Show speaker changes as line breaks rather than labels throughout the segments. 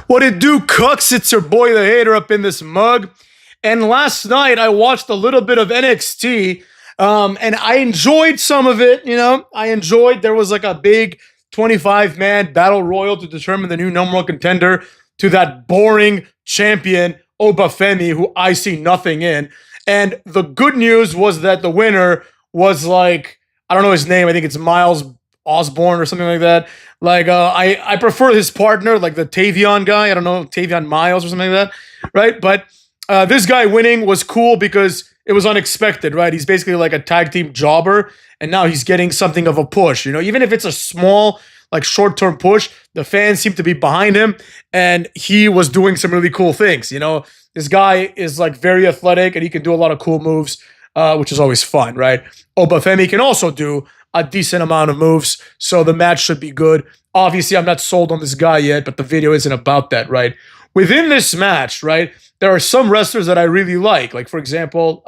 What it do, Cooks? It's your boy the hater up in this mug. And last night I watched a little bit of NXT, and I enjoyed some of it. There was like a big 25-man battle royal to determine the new number one contender to that boring champion Obafemi, who I see nothing in. And the good news was that the winner was like, I don't know his name. I think it's Miles Osborne or something like that. Like I prefer his partner, like the Tavion guy. I don't know, Tavion Miles or something like that, right? But this guy winning was cool because it was unexpected, right? He's basically like a tag team jobber, and now he's getting something of a push. Even if it's a small, like short-term push, the fans seem to be behind him, and he was doing some really cool things. This guy is like very athletic, and he can do a lot of cool moves, which is always fun, right? Obafemi can also do a decent amount of moves, so the match should be good. Obviously, I'm not sold on this guy yet, but the video isn't about that, right? Within this match, right, there are some wrestlers that I really like for example,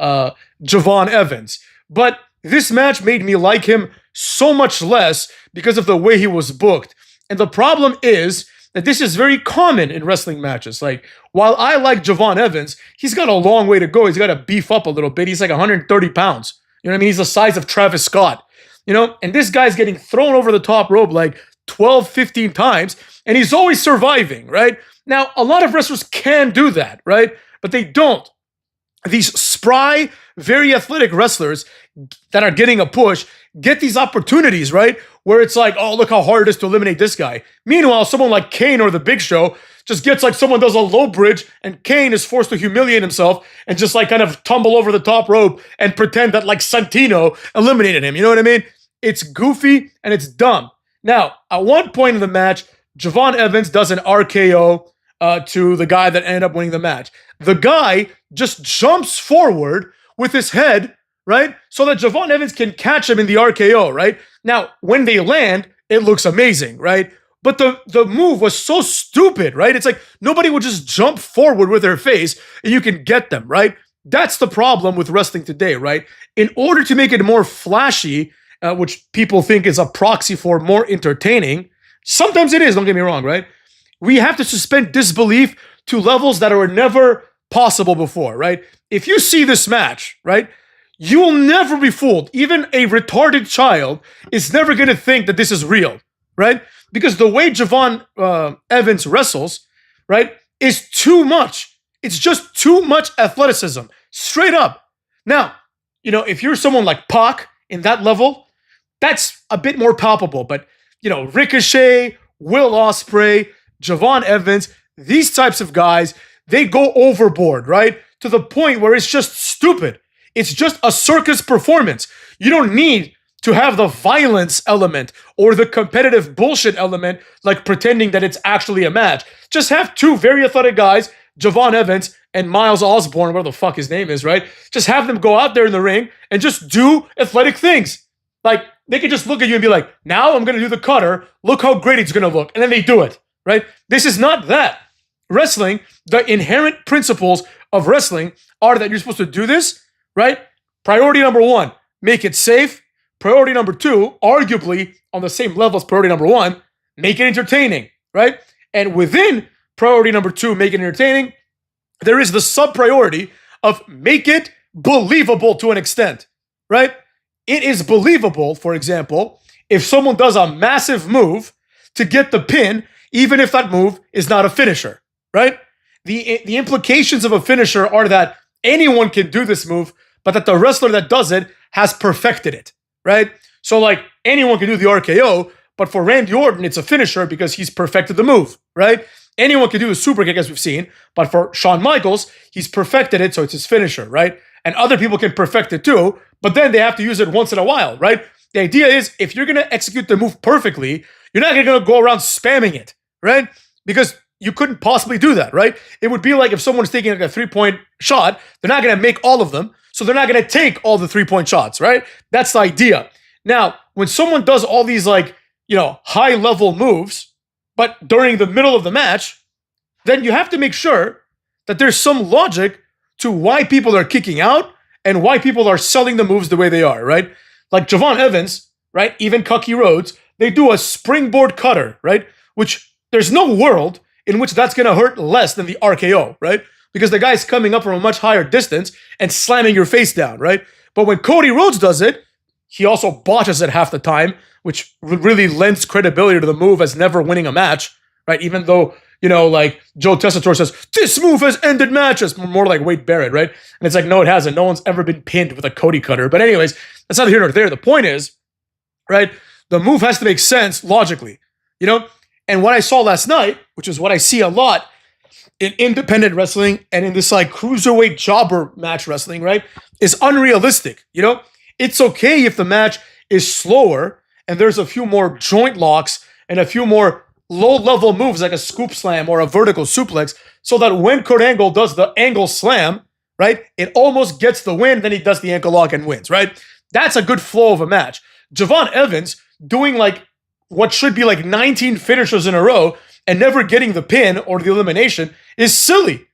Javon Evans. But this match made me like him so much less because of the way he was booked. And the problem is that this is very common in wrestling matches. Like, while I like Javon Evans, he's got a long way to go. He's got to beef up a little bit. He's like 130 pounds. You know what I mean? He's the size of Travis Scott. And this guy's getting thrown over the top rope like 12, 15 times, and he's always surviving, right? Now, a lot of wrestlers can do that, right? But they don't. These spry, very athletic wrestlers that are getting a push get these opportunities, right? Where it's like, oh, look how hard it is to eliminate this guy. Meanwhile, someone like Kane or The Big Show just gets like someone does a low bridge, and Kane is forced to humiliate himself and just like kind of tumble over the top rope and pretend that like Santino eliminated him. You know what I mean? It's goofy and it's dumb. Now, at one point in the match, Javon Evans does an RKO to the guy that ended up winning the match. The guy just jumps forward with his head, right? So that Javon Evans can catch him in the RKO, right? Now, when they land, it looks amazing, right? But the move was so stupid, right? It's like nobody would just jump forward with their face and you can get them, right? That's the problem with wrestling today, right? In order to make it more flashy, which people think is a proxy for more entertaining, sometimes it is, don't get me wrong, right? We have to suspend disbelief to levels that were never possible before, right? If you see this match, right, you will never be fooled. Even a retarded child is never going to think that this is real, right? Because the way Javon Evans wrestles, right, is too much. It's just too much athleticism, straight up. Now, if you're someone like Pac in that level, that's a bit more palpable. But, Ricochet, Will Ospreay, Javon Evans, these types of guys, they go overboard, right? To the point where it's just stupid. It's just a circus performance. You don't need to have the violence element or the competitive bullshit element, like pretending that it's actually a match. Just have two very athletic guys, Javon Evans and Miles Osborne, whatever the fuck his name is, right? Just have them go out there in the ring and just do athletic things. Like, they can just look at you and be like, now I'm going to do the cutter. Look how great it's going to look. And then they do it, right? This is not that. Wrestling, the inherent principles of wrestling are that you're supposed to do this, right? Priority number one, make it safe. Priority number two, arguably on the same level as priority number one, make it entertaining, right? And within priority number two, make it entertaining, there is the sub-priority of make it believable to an extent, right? It is believable, for example, if someone does a massive move to get the pin, even if that move is not a finisher, right? The implications of a finisher are that anyone can do this move, but that the wrestler that does it has perfected it, right? So like anyone can do the RKO, but for Randy Orton, it's a finisher because he's perfected the move, right? Anyone can do the super kick as we've seen, but for Shawn Michaels, he's perfected it, so it's his finisher, right? And other people can perfect it too, but then they have to use it once in a while, right? The idea is if you're going to execute the move perfectly, you're not going to go around spamming it, right? Because you couldn't possibly do that, right? It would be like if someone's taking like a three-point shot, they're not going to make all of them, so they're not going to take all the three-point shots, right? That's the idea. Now, when someone does all these like, high-level moves, but during the middle of the match, then you have to make sure that there's some logic to why people are kicking out and why people are selling the moves the way they are, right? Like Javon Evans, right? Even Cucky Rhodes, they do a springboard cutter, right? Which there's no world in which that's going to hurt less than the RKO, right? Because the guy's coming up from a much higher distance and slamming your face down, right? But when Cody Rhodes does it, he also botches it half the time, which really lends credibility to the move as never winning a match, right? Even though, like Joe Tessitore says, this move has ended matches, more like Wade Barrett, right? And it's like, no, it hasn't. No one's ever been pinned with a Cody cutter. But anyways, that's neither here nor there. The point is, right, the move has to make sense logically, And what I saw last night, which is what I see a lot in independent wrestling and in this like cruiserweight jobber match wrestling, right, is unrealistic, It's okay if the match is slower and there's a few more joint locks and a few more low-level moves like a scoop slam or a vertical suplex, so that when Kurt Angle does the angle slam, right, it almost gets the win, then he does the ankle lock and wins, right? That's a good flow of a match. Javon Evans doing like what should be like 19 finishers in a row and never getting the pin or the elimination is silly.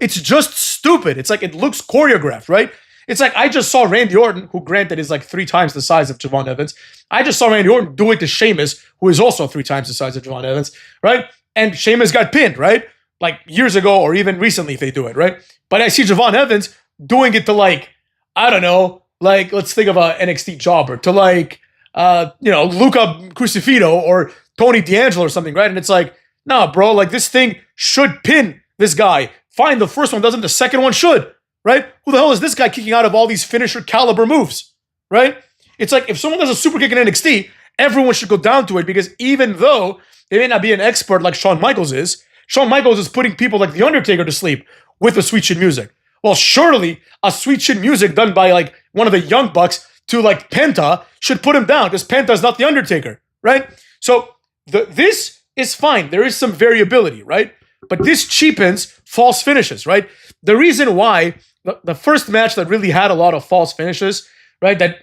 It's just stupid. It's like it looks choreographed, right? It's like I just saw Randy Orton, who granted is like 3 times the size of Javon Evans. I just saw Randy Orton do it to Sheamus, who is also 3 times the size of Javon Evans, right? And Sheamus got pinned, right? Like years ago or even recently if they do it, right? But I see Javon Evans doing it to like, I don't know, like let's think of a NXT jobber, to like, Luca Crucifito or Tony D'Angelo or something, right? And it's like, nah, bro, like this thing should pin this guy. Fine, the first one doesn't, the second one should, right? Who the hell is this guy kicking out of all these finisher caliber moves, right? It's like if someone does a super kick in NXT, everyone should go down to it, because even though they may not be an expert like Shawn Michaels is putting people like The Undertaker to sleep with the sweet chin music. Well, surely a sweet chin music done by like one of the Young Bucks to like Penta should put him down, because Penta is not The Undertaker, right? So this is fine. There is some variability, right? But this cheapens false finishes, right? The reason why the first match that really had a lot of false finishes, right, that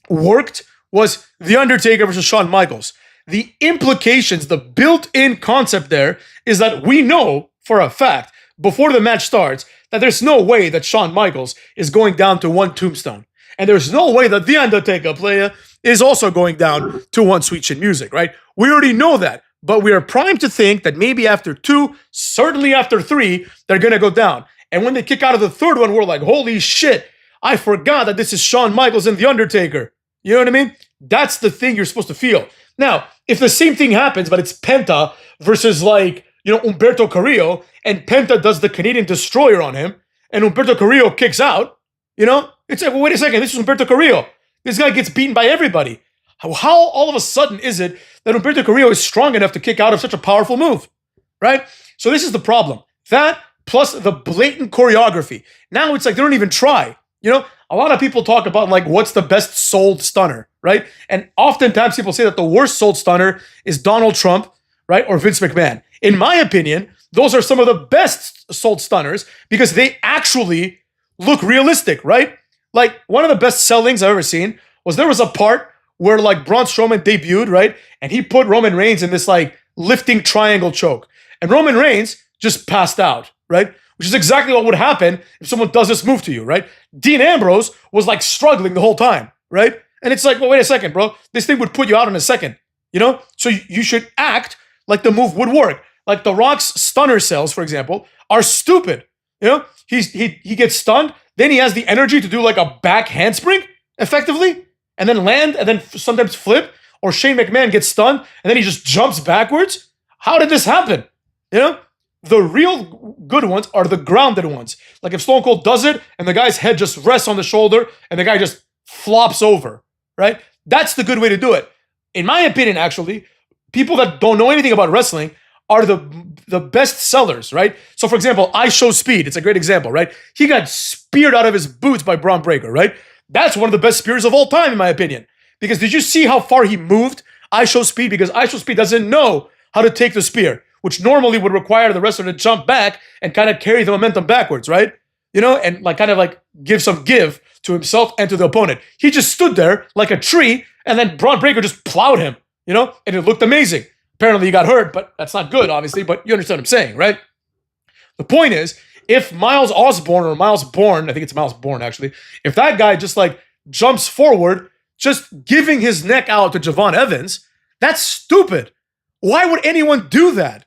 worked was The Undertaker versus Shawn Michaels. The implications, the built-in concept there is that we know for a fact before the match starts that there's no way that Shawn Michaels is going down to one tombstone. And there's no way that The Undertaker player is also going down to one sweet chin music, right? We already know that, but we are primed to think that maybe after 2, certainly after 3, they're going to go down. And when they kick out of the third one, we're like, holy shit, I forgot that this is Shawn Michaels and The Undertaker. You know what I mean? That's the thing you're supposed to feel. Now, if the same thing happens, but it's Penta versus like, Humberto Carrillo, and Penta does the Canadian Destroyer on him, and Humberto Carrillo kicks out, it's like, well, wait a second, this is Humberto Carrillo. This guy gets beaten by everybody. How all of a sudden is it that Humberto Carrillo is strong enough to kick out of such a powerful move, right? So this is the problem. That plus the blatant choreography. Now it's like they don't even try. A lot of people talk about like what's the best sold stunner, right? And oftentimes people say that the worst sold stunner is Donald Trump, right? Or Vince McMahon. In my opinion, those are some of the best sold stunners because they actually look realistic, right? Like one of the best sellings I've ever seen was there was a part where like Braun Strowman debuted, right? And he put Roman Reigns in this like lifting triangle choke. And Roman Reigns just passed out, right? Which is exactly what would happen if someone does this move to you, right? Dean Ambrose was like struggling the whole time, right? And it's like, well, wait a second, bro. This thing would put you out in a second, So you should act like the move would work. Like The Rock's stunner cells, for example, are stupid. He gets stunned, then he has the energy to do like a back handspring, effectively, and then land, and then sometimes flip. Or Shane McMahon gets stunned, and then he just jumps backwards. How did this happen? The real good ones are the grounded ones. Like if Stone Cold does it, and the guy's head just rests on the shoulder, and the guy just flops over, right? That's the good way to do it. In my opinion, actually, people that don't know anything about wrestling are the best sellers, right? So for example, I Show Speed, it's a great example, right? He got speared out of his boots by Braun Breaker, right? That's one of the best spears of all time, in my opinion. Because did you see how far he moved I Show Speed? Because I Show Speed doesn't know how to take the spear, which normally would require the wrestler to jump back and kind of carry the momentum backwards, right? And like kind of like give some give to himself and to the opponent. He just stood there like a tree, and then Braun Breaker just plowed him, and it looked amazing. Apparently he got hurt, but that's not good, obviously, but you understand what I'm saying, right? The point is, if Miles Osborne or Miles Bourne, I think it's Miles Bourne actually, if that guy just like jumps forward, just giving his neck out to Javon Evans, that's stupid. Why would anyone do that?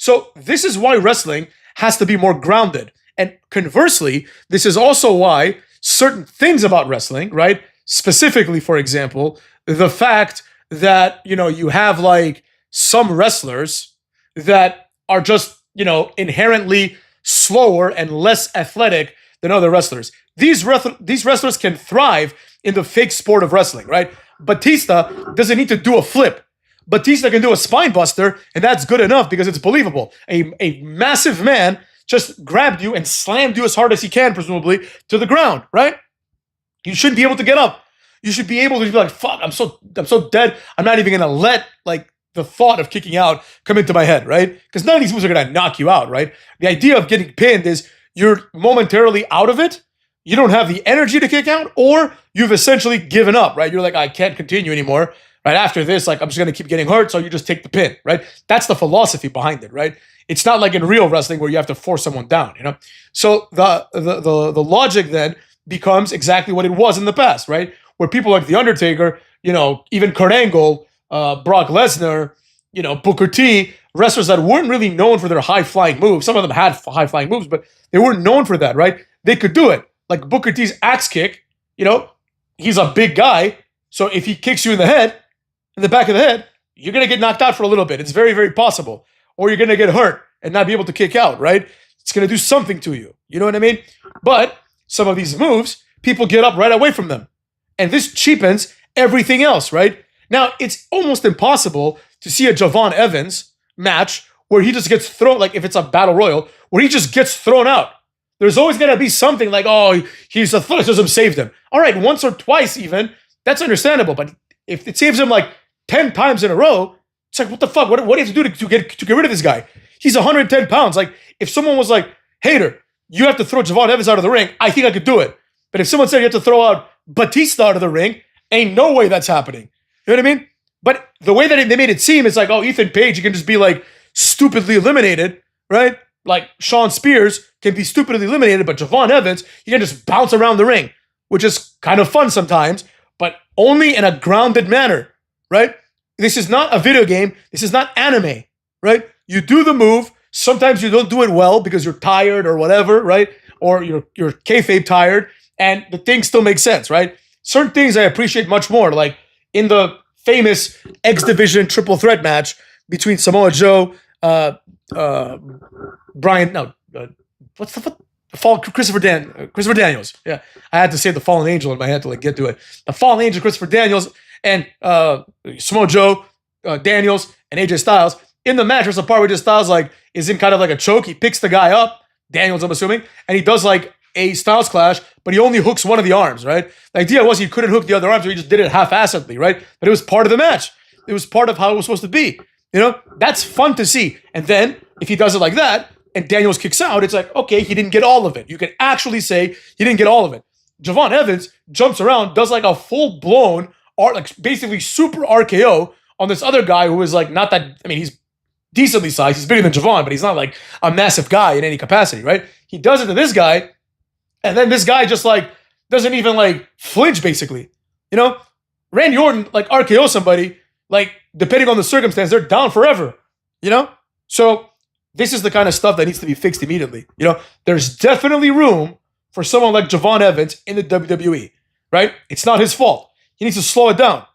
So this is why wrestling has to be more grounded. And conversely, this is also why certain things about wrestling, right? Specifically, for example, the fact that, you have like some wrestlers that are just, inherently slower and less athletic than other wrestlers. These wrestlers can thrive in the fake sport of wrestling, right? Batista doesn't need to do a flip. Batista can do a spine buster, and that's good enough because it's believable. A massive man just grabbed you and slammed you as hard as he can, presumably, to the ground, right? You shouldn't be able to get up. You should be able to be like, fuck, I'm so dead. I'm not even gonna let like the thought of kicking out come into my head, right? Because none of these moves are gonna knock you out, right? The idea of getting pinned is you're momentarily out of it. You don't have the energy to kick out, or you've essentially given up, right? You're like, I can't continue anymore. Right after this, like I'm just gonna keep getting hurt, so you just take the pin, right? That's the philosophy behind it, right? It's not like in real wrestling where you have to force someone down, So the logic then becomes exactly what it was in the past, right? Where people like The Undertaker, even Kurt Angle, Brock Lesnar, Booker T, wrestlers that weren't really known for their high-flying moves. Some of them had high-flying moves, but they weren't known for that, right? They could do it. Like Booker T's axe kick, he's a big guy, so if he kicks you in the back of the head, you're going to get knocked out for a little bit. It's very, very possible. Or you're going to get hurt and not be able to kick out, right? It's going to do something to you. You know what I mean? But some of these moves, people get up right away from them. And this cheapens everything else, right? Now, it's almost impossible to see a Javon Evans match where he just gets thrown, like if it's a battle royal, where he just gets thrown out. There's always going to be something like, oh, his athleticism saved him. All right, once or twice even, that's understandable. But if it saves him like 10 times in a row, it's like, what the fuck? What do you have to do to get rid of this guy? He's 110 pounds. Like, if someone was like, Hater, you have to throw Javon Evans out of the ring, I think I could do it. But if someone said you have to throw out Batista out of the ring, ain't no way that's happening. You know what I mean? But the way that they made it seem, it's like, oh, Ethan Page, you can just be like stupidly eliminated, right? Like Sean Spears can be stupidly eliminated, but Javon Evans, he can just bounce around the ring, which is kind of fun sometimes, but only in a grounded manner, right? This is not a video game. This is not anime, right? You do the move. Sometimes you don't do it well because you're tired or whatever, right? Or you're kayfabe tired, and the thing still makes sense, right? Certain things I appreciate much more, like in the famous X Division triple threat match between Samoa Joe, Christopher Daniels. Yeah, I had to say the Fallen Angel in my head to like get to it. The Fallen Angel, Christopher Daniels, and Samoa Joe, Daniels, and AJ Styles. In the match, there's a part where AJ Styles like is in kind of like a choke. He picks the guy up, Daniels, I'm assuming, and he does like a Styles clash, but he only hooks one of the arms, right? The idea was he couldn't hook the other arm, so he just did it half-assedly, right? But it was part of the match. It was part of how it was supposed to be. That's fun to see. And then if he does it like that, and Daniels kicks out, it's like, okay, he didn't get all of it. You can actually say he didn't get all of it. Javon Evans jumps around, does like a full-blown, like basically super RKO on this other guy who is like not that, I mean, he's decently sized. He's bigger than Javon, but he's not like a massive guy in any capacity, right? He does it to this guy, and then this guy just like doesn't even like flinch, basically. Randy Orton like RKO somebody, like depending on the circumstance, they're down forever. So this is the kind of stuff that needs to be fixed immediately. There's definitely room for someone like Javon Evans in the WWE, right? It's not his fault. He needs to slow it down.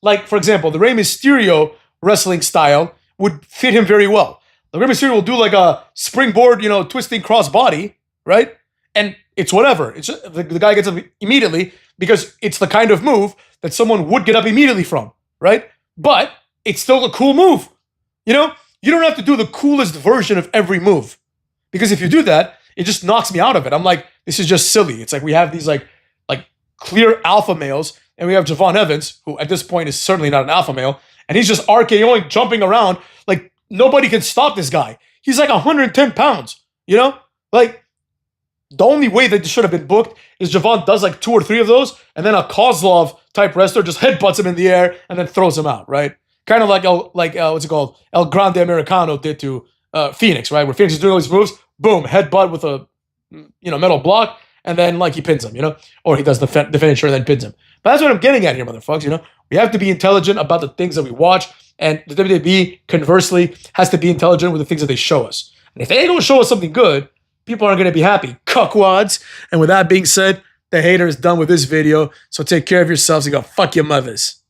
Like for example, the Rey Mysterio wrestling style would fit him very well. The Rey Mysterio will do like a springboard, twisting cross body, right? And it's whatever. It's just, the guy gets up immediately because it's the kind of move that someone would get up immediately from, right? But it's still a cool move. You don't have to do the coolest version of every move, because if you do that, it just knocks me out of it. I'm like, this is just silly. It's like we have these like clear alpha males, and we have Javon Evans, who at this point is certainly not an alpha male, and he's just RKOing, jumping around like nobody can stop this guy. He's like 110 pounds. Like. The only way that this should have been booked is Javon does like 2 or 3 of those, and then a Kozlov type wrestler just headbutts him in the air and then throws him out, right? Kind of like what's it called? El Grande Americano did to Phoenix, right? Where Phoenix is doing all these moves, boom, headbutt with a metal block, and then like he pins him, or he does the finisher and then pins him. But that's what I'm getting at here, motherfuckers. We have to be intelligent about the things that we watch. And the WWE, conversely, has to be intelligent with the things that they show us. And if they ain't gonna show us something good, people aren't gonna be happy. Cuckwads. And with that being said, the hater is done with this video. So take care of yourselves and go fuck your mothers.